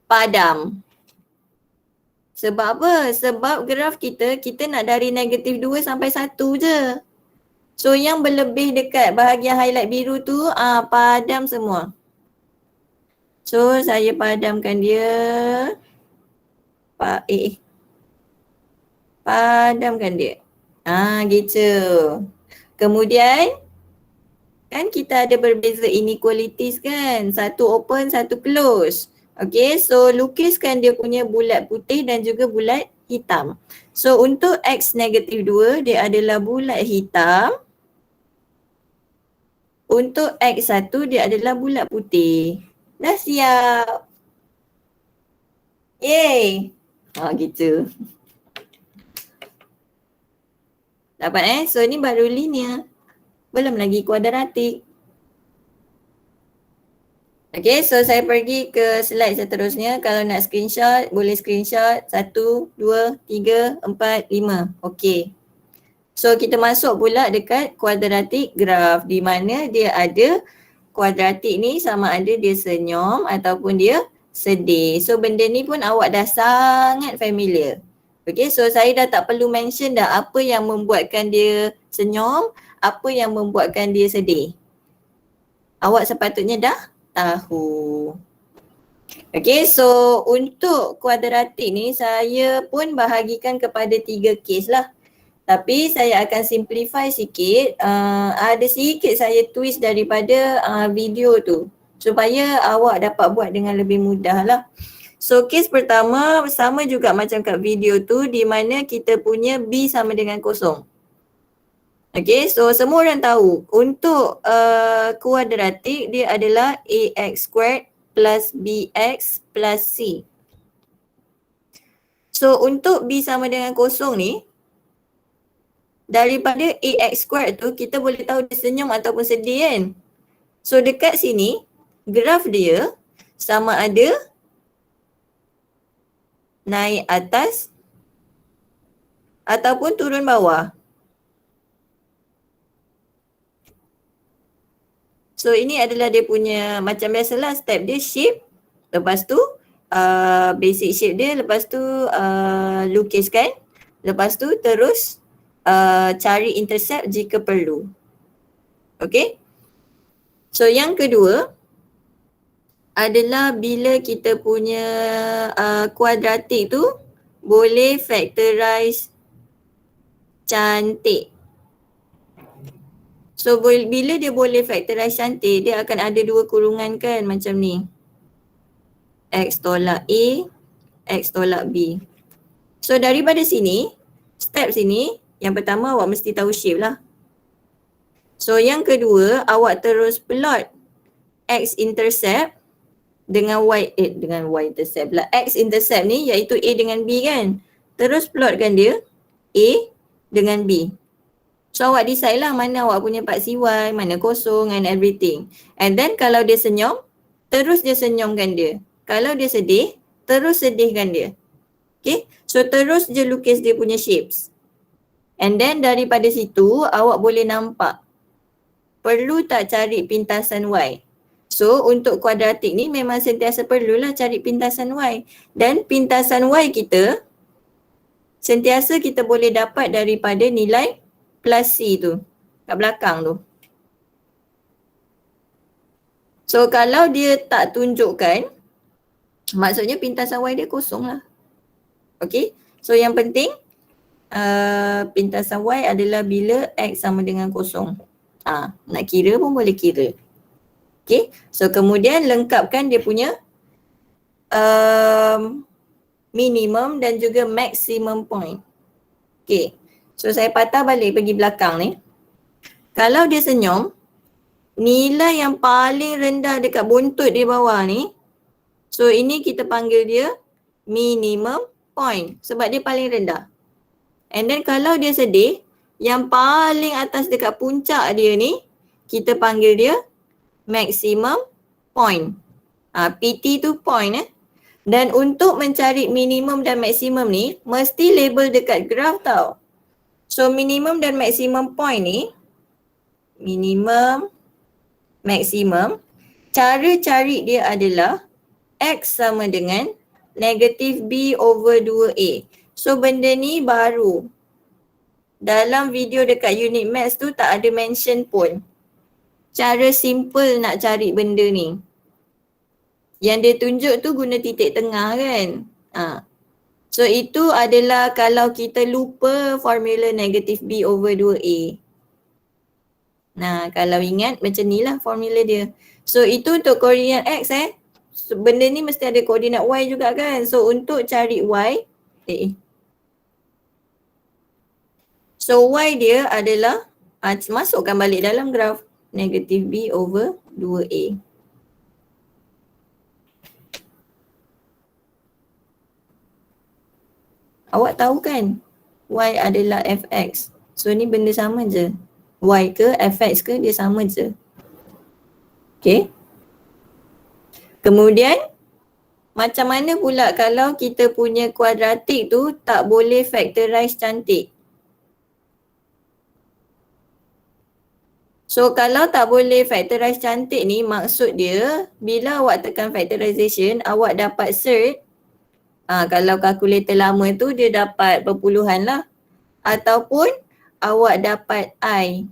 padam. Sebab apa? Sebab graf kita nak dari -2 sampai 1 je. So yang berlebih dekat bahagian highlight biru tu padam semua. So saya padamkan dia. Padamkan dia. Gitu. Kemudian kan kita ada berbeza inequalities kan. Satu open, satu close. Okay, so lukiskan dia punya bulat putih dan juga bulat hitam. So untuk X -2 dia adalah bulat hitam. Untuk X1 dia adalah bulat putih. Dah siap. Yeay. Gitu. Dapat So ni baru linear. Belum lagi kuadratik. Okay, so saya pergi ke slide seterusnya. Kalau nak screenshot, boleh screenshot 1, 2, 3, 4, 5. Okay. So kita masuk pula dekat quadratic graph di mana dia ada kuadratik ni sama ada dia senyum ataupun dia sedih. So benda ni pun awak dah sangat familiar. Okay, so saya dah tak perlu mention dah apa yang membuatkan dia senyum, apa yang membuatkan dia sedih. Awak sepatutnya dah tahu. Okay, so untuk kuadratik ni saya pun bahagikan kepada 3 kes lah. Tapi saya akan simplify sikit, ada sikit saya twist daripada video tu supaya awak dapat buat dengan lebih mudah lah. So kes pertama sama juga macam kat video tu, di mana kita punya B sama dengan kosong. Okay, so semua orang tahu untuk kuadratik dia adalah AX squared plus BX plus C. So untuk B sama dengan kosong ni, daripada AX squared tu kita boleh tahu dia senyum ataupun sedih kan. So dekat sini graf dia sama ada naik atas ataupun turun bawah. So ini adalah dia punya macam biasalah step dia, shape, lepas tu basic shape dia, lepas tu lukiskan, lepas tu terus cari intercept jika perlu. Okay. So yang kedua adalah bila kita punya kuadratik tu boleh factorize cantik. So bila dia boleh factorize cantik, dia akan ada 2 kurungan kan macam ni. X tolak A, X tolak B. So daripada sini, step sini, yang pertama awak mesti tahu shape lah. So yang kedua, awak terus plot X intercept dengan Y intercept pula. X intercept ni iaitu A dengan B kan. Terus plotkan dia A dengan B. So awak decide lah mana awak punya part CY, mana kosong and everything. And then kalau dia senyum, terus dia senyumkan dia. Kalau dia sedih, terus sedihkan dia. Okay, so terus je lukis dia punya shapes. And then daripada situ awak boleh nampak perlu tak cari pintasan Y. So untuk kuadratik ni memang sentiasa perlulah cari pintasan Y. Dan pintasan Y kita sentiasa kita boleh dapat daripada nilai plus C tu kat belakang tu. So kalau dia tak tunjukkan, maksudnya pintasan Y dia kosong lah. Okay, so yang penting pintasan Y adalah bila X sama dengan kosong. Nak kira pun boleh kira. Okay, so kemudian lengkapkan dia punya minimum dan juga maximum point. Okay, so saya patah balik pergi belakang ni. Kalau dia senyum, nilai yang paling rendah dekat buntut di bawah ni, so ini kita panggil dia minimum point sebab dia paling rendah. And then kalau dia sedih, yang paling atas dekat puncak dia ni, kita panggil dia maximum point. PT tu point Dan untuk mencari minimum dan maksimum ni, mesti label dekat graf tau. So minimum dan maksimum point ni, minimum, maksimum, cara cari dia adalah X sama dengan negatif B over 2A. So benda ni baru. Dalam video dekat unit maths tu tak ada mention pun. Cara simple nak cari benda ni. Yang dia tunjuk tu guna titik tengah kan. So itu adalah kalau kita lupa formula negatif B over 2A. Nah kalau ingat macam ni lah formula dia. So itu untuk koordinat X So, benda ni mesti ada koordinat Y juga kan. So untuk cari Y, so Y dia adalah, masukkan balik dalam graf negatif B over 2A. Awak tahu kan Y adalah Fx. So ni benda sama je. Y ke Fx ke dia sama je. Okay. Kemudian macam mana pula kalau kita punya kuadratik tu tak boleh factorize cantik? So kalau tak boleh factorize cantik ni, maksud dia bila awak tekan factorization awak dapat cert. Kalau kalkulator lama tu dia dapat perpuluhan lah. Ataupun awak dapat I.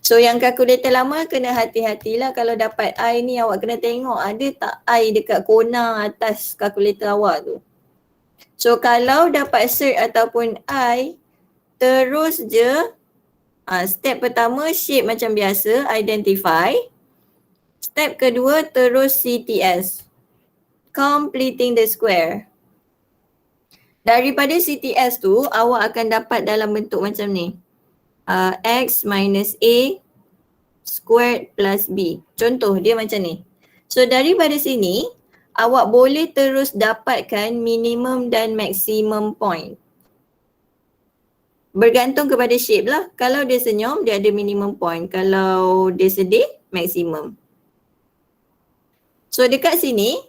So yang kalkulator lama kena hati-hatilah kalau dapat I ni, awak kena tengok ada tak I dekat corner atas kalkulator awak tu. So kalau dapat cert ataupun I, terus je step pertama shape macam biasa, identify. Step kedua terus CTS, completing the square. Daripada CTS tu awak akan dapat dalam bentuk macam ni. X minus A squared plus B. Contoh dia macam ni. So daripada sini awak boleh terus dapatkan minimum dan maximum point. Bergantung kepada shape lah. Kalau dia senyum dia ada minimum point. Kalau dia sedih maximum. So dekat sini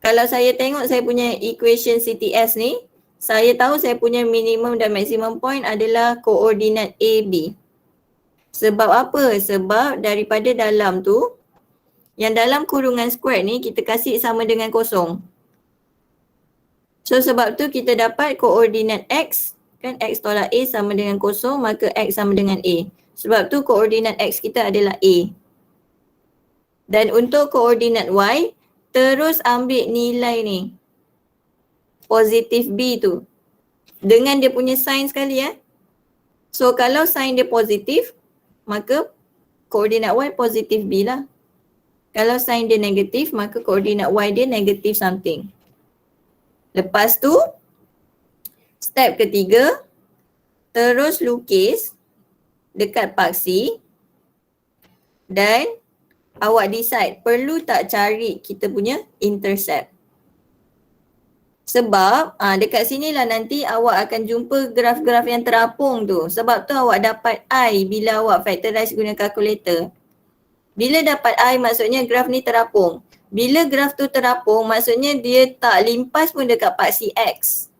kalau saya tengok saya punya equation CTS ni, saya tahu saya punya minimum dan maximum point adalah koordinat A, B. Sebab apa? Sebab daripada dalam tu, yang dalam kurungan square ni kita kasih sama dengan kosong. So sebab tu kita dapat koordinat X, kan X tolak A sama dengan kosong, maka X sama dengan A. Sebab tu koordinat X kita adalah A. Dan untuk koordinat Y, terus ambil nilai ni. Positif B tu. Dengan dia punya sign sekali ya. So kalau sign dia positif, maka koordinat Y positif B lah. Kalau sign dia negatif, maka koordinat Y dia negatif something. Lepas tu, step ketiga, terus lukis dekat paksi dan awak decide perlu tak cari kita punya intercept. Sebab dekat sinilah nanti awak akan jumpa graf-graf yang terapung tu. Sebab tu awak dapat I bila awak factorize guna kalkulator. Bila dapat I maksudnya graf ni terapung. Bila graf tu terapung maksudnya dia tak limpas pun dekat paksi X.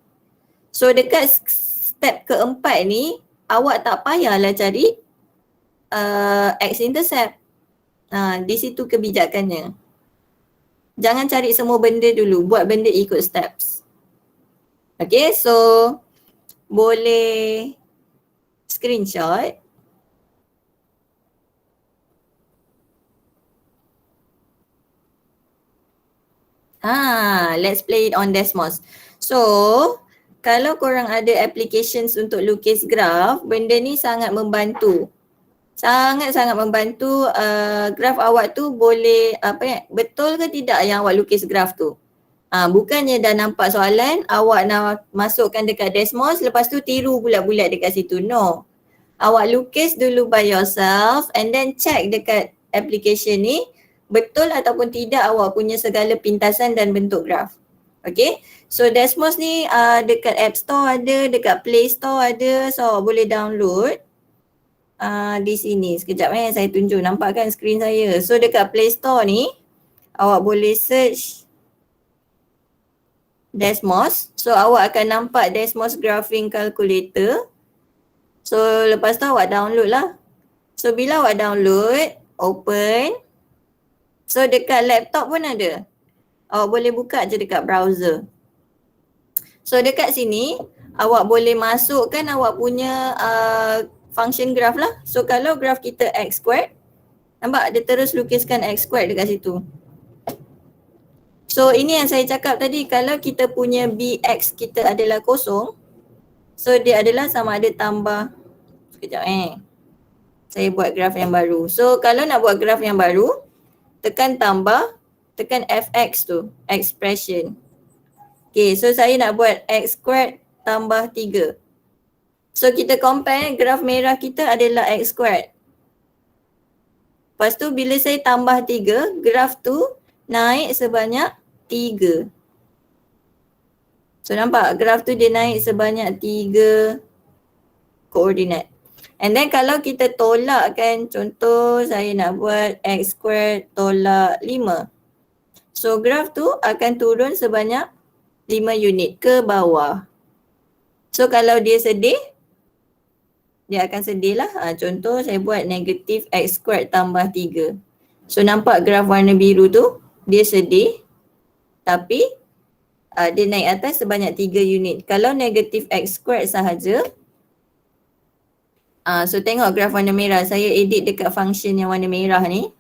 So dekat step keempat ni awak tak payahlah cari x-intercept. Di situ kebijakannya. Jangan cari semua benda dulu, buat benda ikut steps. Okay, so boleh screenshot. Let's play it on Desmos. So, kalau korang ada applications untuk lukis graf, benda ni sangat membantu. Sangat-sangat membantu. Graf awak tu boleh, betul ke tidak yang awak lukis graf tu? Bukannya dah nampak soalan, awak nak masukkan dekat Desmos, lepas tu tiru bulat-bulat dekat situ. No. Awak lukis dulu by yourself and then check dekat application ni, betul ataupun tidak awak punya segala pintasan dan bentuk graf. Okay. So Desmos ni dekat App Store ada, dekat Play Store ada, so awak boleh download. Di sini, sekejap saya tunjuk, nampak kan skrin saya. So dekat Play Store ni, awak boleh search Desmos. So awak akan nampak Desmos Graphing Calculator. So lepas tu awak download lah. So bila awak download, open. So dekat laptop pun ada. Awak boleh buka je dekat browser. So dekat sini, awak boleh masukkan awak punya function graph lah. So kalau graph kita x squared, nampak dia terus lukiskan x squared dekat situ. So ini yang saya cakap tadi, kalau kita punya bx kita adalah kosong, so dia adalah sama ada tambah, sekejap saya buat graf yang baru. So kalau nak buat graf yang baru, tekan tambah, tekan fx tu, expression. Okay, so saya nak buat x squared tambah 3. So kita compare, graf merah kita adalah x squared. Lepas tu bila saya tambah 3, graf tu naik sebanyak 3. So nampak graf tu dia naik sebanyak 3 koordinat. And then kalau kita tolak kan, contoh saya nak buat x squared tolak 5. So graf tu akan turun sebanyak 5 unit ke bawah. So kalau dia sedih, dia akan sedih lah. Contoh saya buat negatif x squared tambah 3. So nampak graf warna biru tu, dia sedih. Tapi dia naik atas sebanyak 3 unit. Kalau negatif x squared sahaja, So tengok graf warna merah, saya edit dekat function yang warna merah ni.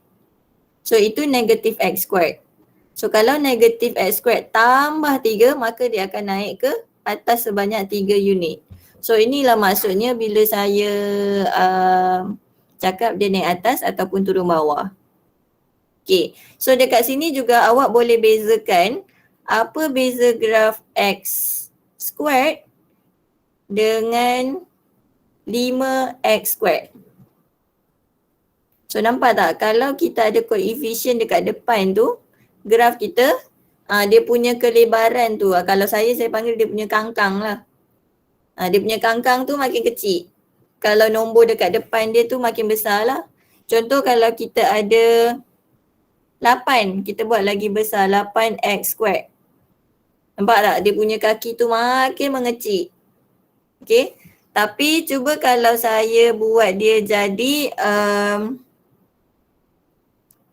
So itu negative x squared. So kalau negative x squared tambah 3, maka dia akan naik ke atas sebanyak 3 unit. So inilah maksudnya bila saya cakap dia naik atas ataupun turun bawah. Okay, so dekat sini juga awak boleh bezakan apa beza graf x squared dengan 5x squared. So nampak tak, kalau kita ada koefisien dekat depan tu, graf kita dia punya kelebaran tu, kalau saya panggil dia punya kangkang lah. Dia punya kangkang tu makin kecil. Kalau nombor dekat depan dia tu makin besar lah. Contoh kalau kita ada 8, kita buat lagi besar, 8x squared. Nampak tak, dia punya kaki tu makin mengecil. Okay, tapi cuba kalau saya buat dia jadi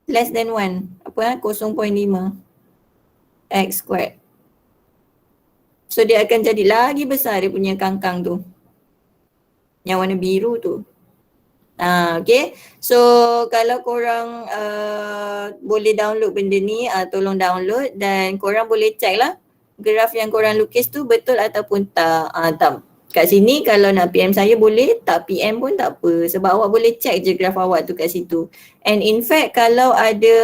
less than 1, 0.5 x squared. So dia akan jadi lagi besar dia punya kangkang tu, yang warna biru tu. Okay, so kalau korang boleh download benda ni, tolong download dan korang boleh check lah graf yang korang lukis tu betul ataupun tak. Kat sini kalau nak PM saya boleh, tak PM pun tak apa, sebab awak boleh check je graf awak tu kat situ. And in fact kalau ada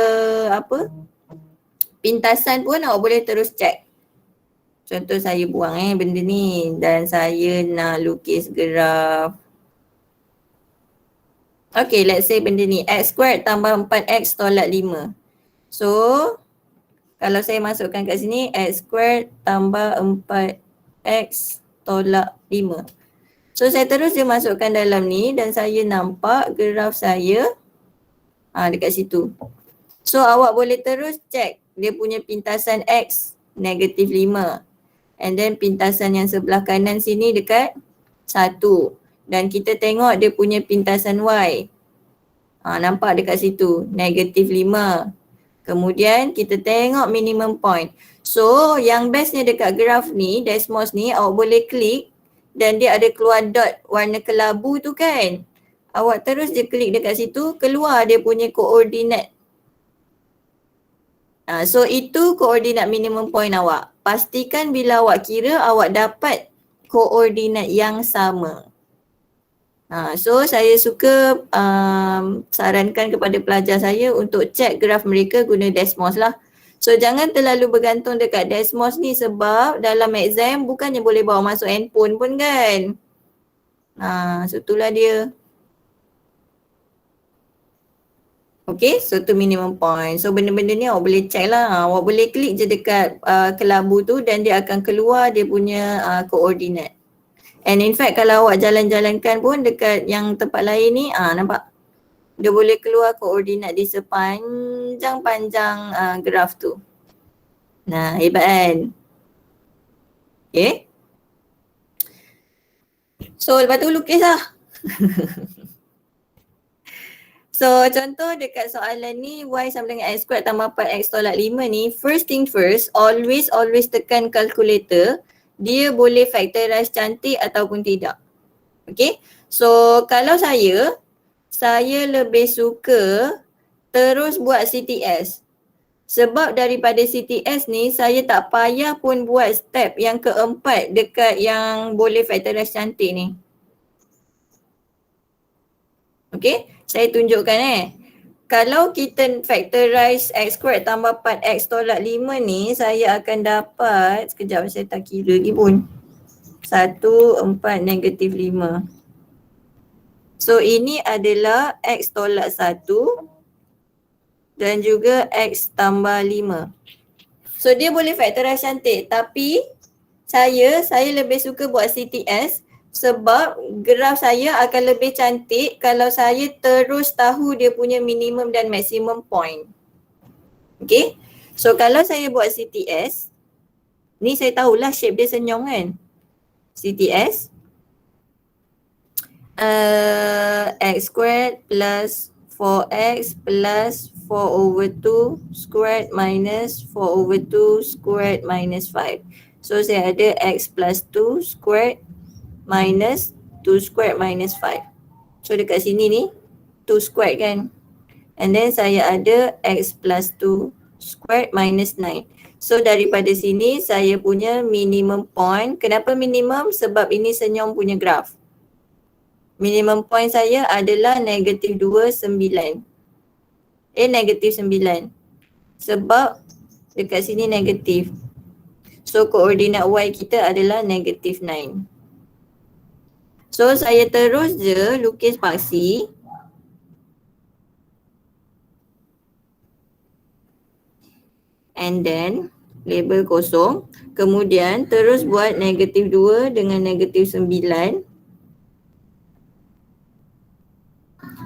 pintasan pun awak boleh terus check. Contoh saya buang benda ni dan saya nak lukis graf. Okay, let's say benda ni x squared tambah 4x tolak 5. So kalau saya masukkan kat sini x squared tambah 4x tolak 5. So saya terus dia masukkan dalam ni dan saya nampak graf saya dekat situ. So awak boleh terus check dia punya pintasan x negatif 5. And then pintasan yang sebelah kanan sini dekat 1. Dan kita tengok dia punya pintasan y. Nampak dekat situ negatif 5. Kemudian kita tengok minimum point. So yang bestnya dekat graf ni, Desmos ni, awak boleh klik dan dia ada keluar dot warna kelabu tu kan. Awak terus je klik dekat situ, keluar dia punya koordinat. So itu koordinat minimum point awak. Pastikan bila awak kira awak dapat koordinat yang sama. So saya suka sarankan kepada pelajar saya untuk check graf mereka guna Desmos lah. So jangan terlalu bergantung dekat Desmos ni sebab dalam exam bukannya boleh bawa masuk handphone pun kan. So itulah dia. Okay, so tu minimum point. So benda-benda ni awak boleh check lah. Awak boleh klik je dekat kelabu tu dan dia akan keluar dia punya koordinat. And in fact kalau awak jalan-jalankan pun dekat yang tempat lain ni, nampak? Dia boleh keluar koordinat di sepanjang-panjang graf tu. Nah, hebat kan? Okay. So lepas tu lukis lah. So contoh dekat soalan ni y sama dengan x squared tambah 4x tolak 5 ni, first thing first, always tekan calculator. Dia boleh factorize cantik ataupun tidak. Okay. So kalau saya lebih suka terus buat CTS. Sebab daripada CTS ni saya tak payah pun buat step yang keempat dekat yang boleh factorize cantik ni. Okay, saya tunjukkan Kalau kita factorize x squared tambah 4x tolak 5 ni, saya akan dapat, sekejap saya tak kira lagi pun. 1, 4, negatif 5. So ini adalah x tolak 1 dan juga x tambah 5. So dia boleh factorize cantik, tapi saya lebih suka buat CTS sebab graf saya akan lebih cantik kalau saya terus tahu dia punya minimum dan maximum point. Okay, so kalau saya buat CTS, ni saya tahulah shape dia senyum kan. CTS x squared plus 4x plus 4/2 squared minus 4/2 squared minus 5. So saya ada x plus 2 squared minus 2 squared minus 5. So dekat sini ni 2 squared kan. And then saya ada x plus 2 squared minus 9. So daripada sini saya punya minimum point. Kenapa minimum? Sebab ini senyum punya graf. Minimum point saya adalah negatif 2, 9. Negatif 9. Sebab dekat sini negatif. So koordinat y kita adalah negatif 9. So saya terus je lukis paksi. And then label kosong. Kemudian terus buat negatif 2 dengan negatif 9.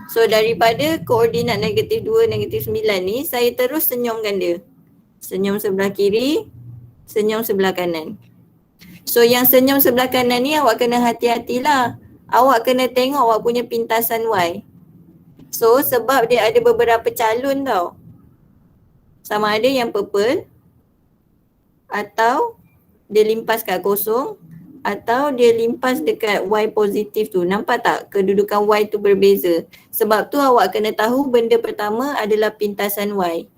So daripada koordinat negatif 2, negatif 9 ni, saya terus senyumkan dia. Senyum sebelah kiri, senyum sebelah kanan. So yang senyum sebelah kanan ni awak kena hati-hatilah. Awak kena tengok awak punya pintasan Y. So sebab dia ada beberapa calon tau. Sama ada yang purple atau dia limpas kat kosong atau dia limpas dekat Y positif tu. Nampak tak kedudukan Y tu berbeza? Sebab tu awak kena tahu benda pertama adalah pintasan Y.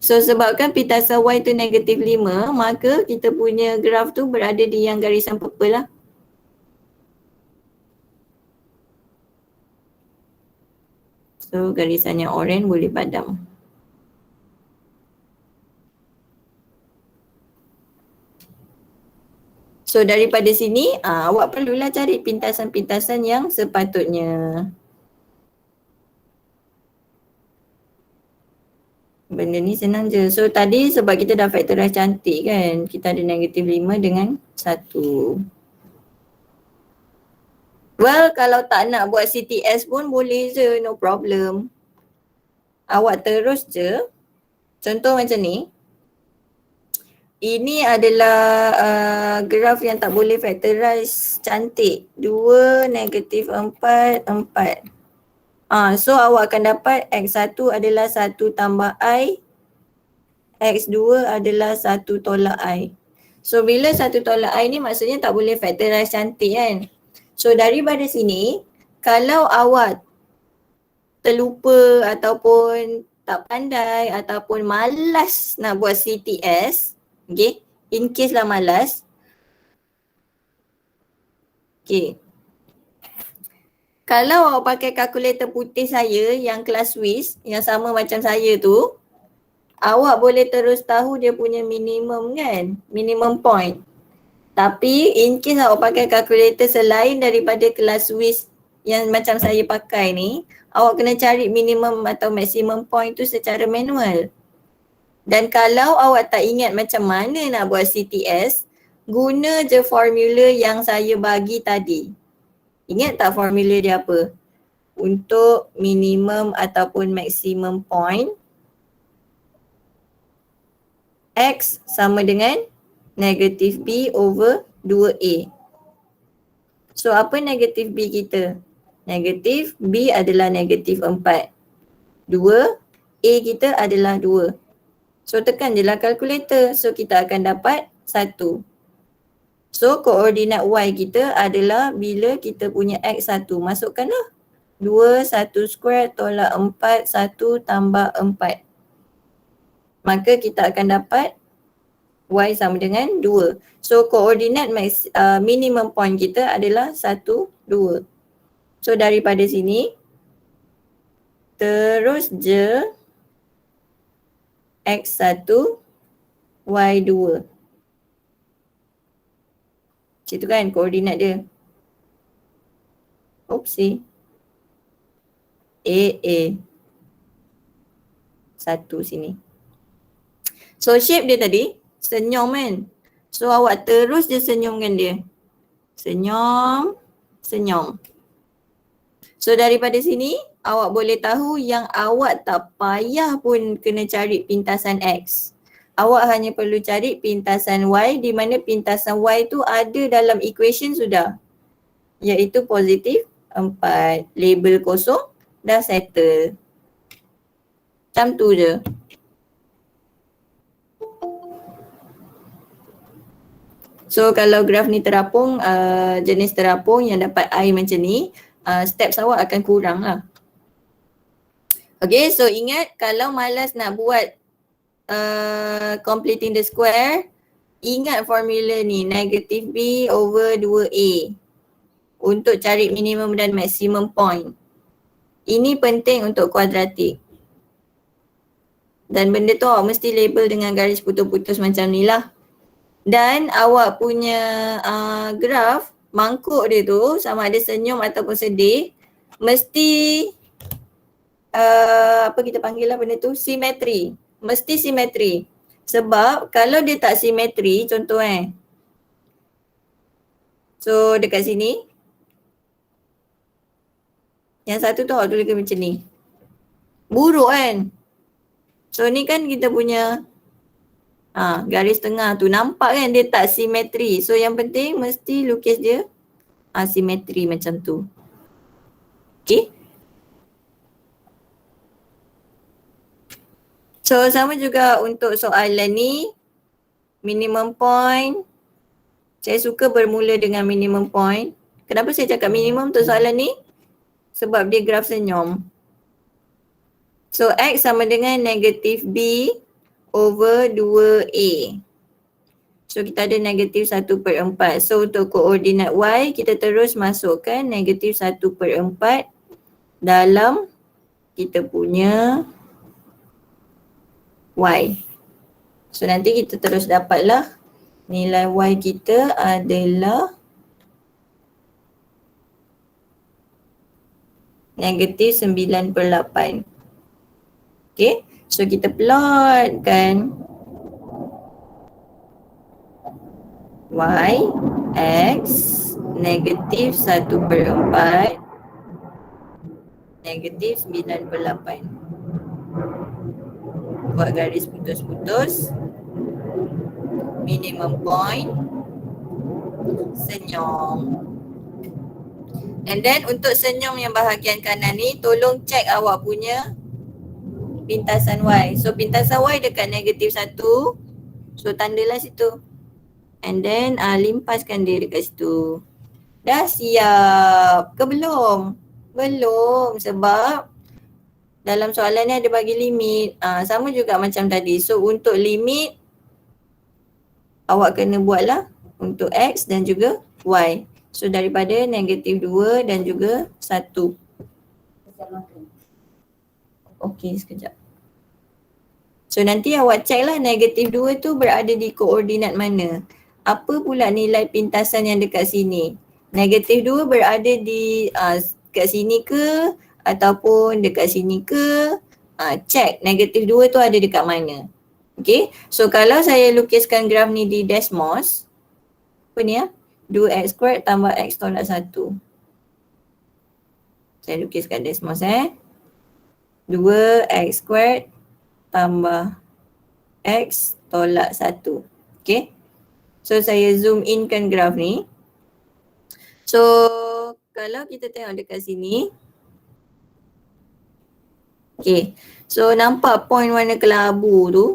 So sebabkan pintasan Y tu negatif 5, maka kita punya graf tu berada di yang garisan purple lah. So garisan yang orange boleh padam. So daripada sini awak perlulah cari pintasan-pintasan yang sepatutnya. Benda ni senang je. So tadi sebab kita dah factorize cantik kan, kita ada negatif 5 dengan 1. Well, kalau tak nak buat CTS pun boleh je, no problem. Awak terus je. Contoh macam ni. Ini adalah graf yang tak boleh factorize cantik. 2, negatif 4, 4. So awak akan dapat X1 adalah 1 tambah I. X2 adalah 1 tolak I. So bila 1 tolak I ni maksudnya tak boleh factorize cantik kan. So daripada sini, kalau awak terlupa ataupun tak pandai ataupun malas nak buat CTS, okay, in case lah malas. Okay. Kalau awak pakai kalkulator putih saya yang kelas Swiss, yang sama macam saya tu, awak boleh terus tahu dia punya minimum kan, minimum point. Tapi in case awak pakai kalkulator selain daripada kelas Swiss yang macam saya pakai ni, awak kena cari minimum atau maximum point tu secara manual. Dan kalau awak tak ingat macam mana nak buat CTS, guna je formula yang saya bagi tadi. Ingat tak formula dia apa? Untuk minimum ataupun maximum point, X sama dengan negatif B over 2A. So apa negatif B kita? Negatif B adalah negatif 4. 2, A kita adalah 2. So tekan je lah kalkulator. So kita akan dapat 1. So koordinat Y kita adalah bila kita punya X1. Masukkanlah 2, 1 square tolak 4, 1 tambah 4. Maka kita akan dapat Y sama dengan 2. So koordinat minimum point kita adalah 1, 2. So daripada sini, terus je X1, Y2. Macam tu kan koordinat dia. Oopsie. A. Satu sini. So shape dia tadi senyum kan. So awak terus je senyumkan dia. Senyum, senyum. So daripada sini awak boleh tahu yang awak tak payah pun kena cari pintasan X. Awak hanya perlu cari pintasan Y di mana pintasan Y tu ada dalam equation sudah. Iaitu positif 4. Label kosong dah settle. Macam tu je. So kalau graf ni terapung, jenis terapung yang dapat I macam ni, steps awak akan kurang lah. Okay, so ingat kalau malas nak buat completing the square, ingat formula ni, negative B over 2A untuk cari minimum dan maximum point. Ini penting untuk kuadratik. Dan benda tu awak mesti label dengan garis putus-putus macam ni lah. Dan awak punya graf, mangkuk dia tu sama ada senyum ataupun sedih, mesti apa kita panggil lah benda tu, simetri. Mesti simetri. Sebab kalau dia tak simetri, contoh so dekat sini, yang satu tu awak tuliskan macam ni. Buruk kan? So ni kan kita punya garis tengah tu, nampak kan dia tak simetri. So yang penting mesti lukis dia simetri macam tu. Okay. So sama juga untuk soalan ni, minimum point. Saya suka bermula dengan minimum point. Kenapa saya cakap minimum untuk soalan ni? Sebab dia graf senyum. So X sama dengan negatif B over 2A. So kita ada negatif 1/4. So untuk koordinat Y kita terus masukkan negatif 1/4 dalam kita punya Y. So nanti kita terus dapatlah nilai Y kita adalah negatif 9/8. Okay, so kita plot kan Y, X, negatif 1/4, negatif 9/8. Buat garis putus-putus, minimum point, senyum. And then untuk senyum yang bahagian kanan ni, tolong cek awak punya pintasan Y. So pintasan Y dekat negatif 1, so tandalah situ. And then limpaskan dia dekat situ. Dah siap ke belum? Belum, sebab dalam soalan ni ada bagi limit. Sama juga macam tadi. So untuk limit, awak kena buatlah untuk X dan juga Y. So daripada negatif 2 dan juga 1. Okey, sekejap. So nanti awak cek lah negatif 2 tu berada di koordinat mana. Apa pula nilai pintasan yang dekat sini? Negatif 2 berada di dekat sini ke ataupun dekat sini ke? Cek negatif 2 tu ada dekat mana. Okay, so kalau saya lukiskan graf ni di Desmos, apa ni 2x squared tambah x tolak 1. Saya lukiskan Desmos 2x squared tambah x tolak 1. Okay, so saya zoom in kan graf ni. So kalau kita tengok dekat sini, okay, so nampak point warna kelabu tu.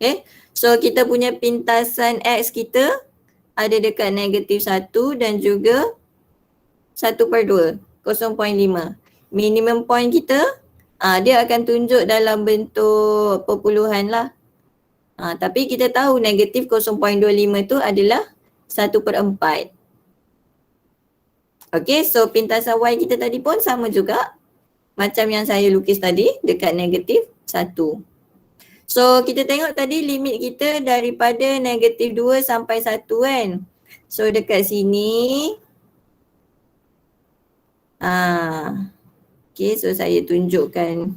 Okay, so kita punya pintasan X kita ada dekat negatif 1 dan juga 1/2, 0.5. Minimum point kita, dia akan tunjuk dalam bentuk perpuluhan lah. Tapi kita tahu negatif 0.25 tu adalah 1/4. Okay, so pintasan Y kita tadi pun sama juga macam yang saya lukis tadi dekat negatif 1. So kita tengok tadi limit kita daripada negatif 2 sampai 1 kan. So dekat sini, okay, so saya tunjukkan.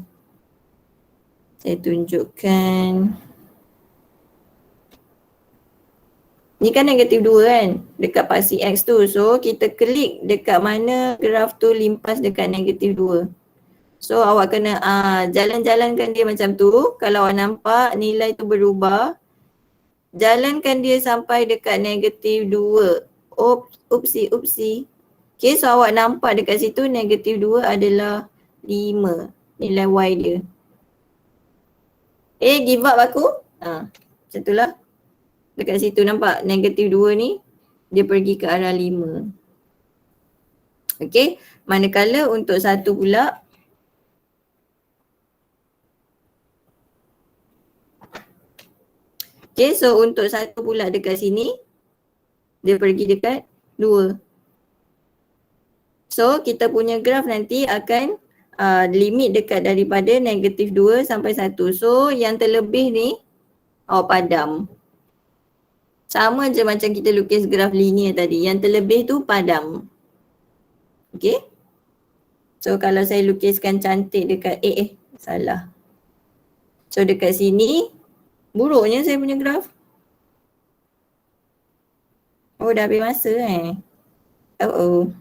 Ni kan negatif 2 kan dekat paksi X tu. So kita klik dekat mana graf tu limpas dekat negatif 2. So awak kena jalan-jalankan dia macam tu. Kalau awak nampak nilai tu berubah, jalankan dia sampai dekat negatif 2. Upsi. Okay, so awak nampak dekat situ negatif 2 adalah 5 nilai Y dia. Give up aku? Macam tu lah. Dekat situ nampak negatif 2 ni dia pergi ke arah 5. Okay, manakala untuk satu pula okay, so untuk satu pula dekat sini dia pergi dekat 2. So kita punya graf nanti akan limit dekat daripada negatif 2 sampai 1. So yang terlebih ni padam. Sama je macam kita lukis graf linear tadi. Yang terlebih tu padam. Okay. So kalau saya lukiskan cantik dekat salah. So dekat sini buruknya saya punya graf. Oh dah habis masa Oh.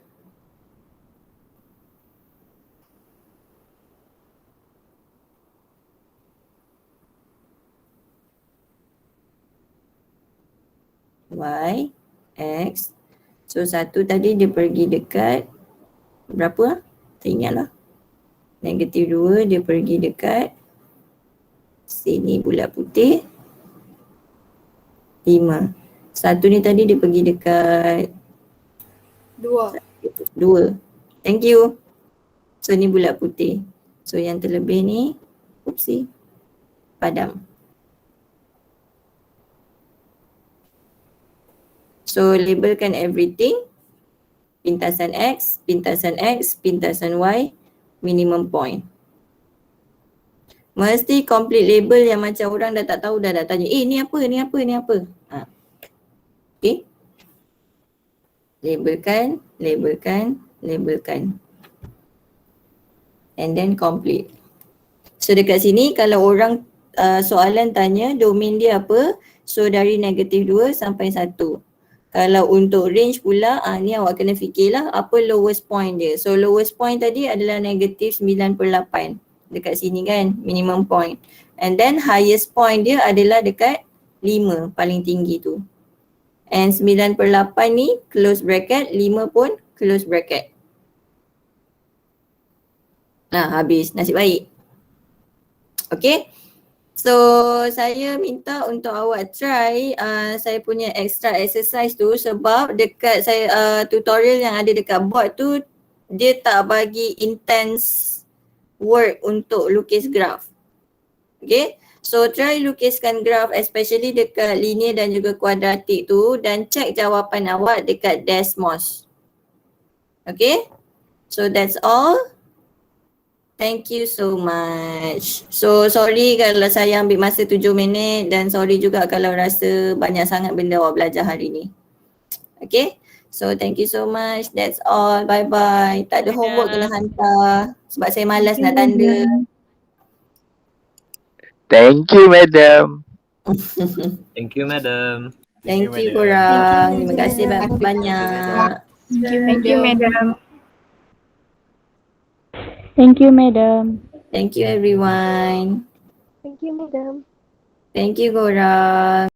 Y, X. So satu tadi dia pergi dekat berapa? Tak ingat lah. Negatif 2 dia pergi dekat sini bulat putih 5. Satu ni tadi dia pergi dekat 2. Thank you. So ni bulat putih. So yang terlebih ni padam. So labelkan everything. Pintasan X, pintasan X, pintasan Y, minimum point. Mesti complete label yang macam orang dah tak tahu dah tanya, ni apa, ni apa, ni apa. Okay. Labelkan, labelkan, labelkan. And then complete. So dekat sini kalau orang soalan tanya domain dia apa, so dari negatif 2 sampai 1. Kalau untuk range pula, ni awak kena fikirlah apa lowest point dia. So lowest point tadi adalah negatif 9/8. Dekat sini kan, minimum point. And then highest point dia adalah dekat 5, paling tinggi tu. And 9/8 ni close bracket, 5 pun close bracket. Habis, nasib baik. Okay. So saya minta untuk awak try saya punya extra exercise tu sebab dekat saya tutorial yang ada dekat board tu dia tak bagi intense work untuk lukis graf. Okay. So try lukiskan graf especially dekat linear dan juga kuadratik tu dan check jawapan awak dekat Desmos. Okay. So that's all. Thank you so much. So sorry kalau saya ambil masa 7 minit dan sorry juga kalau rasa banyak sangat benda awak belajar hari ni. Okay. So thank you so much. That's all. Bye bye. Tak ada homework kena hantar sebab saya malas nak tanda. Thank you, madam. Thank you, madam. Thank you korang. Terima kasih banyak-banyak. Thank you, madam. Thank you, madam. Thank you everyone. Thank you, madam. Thank you korang.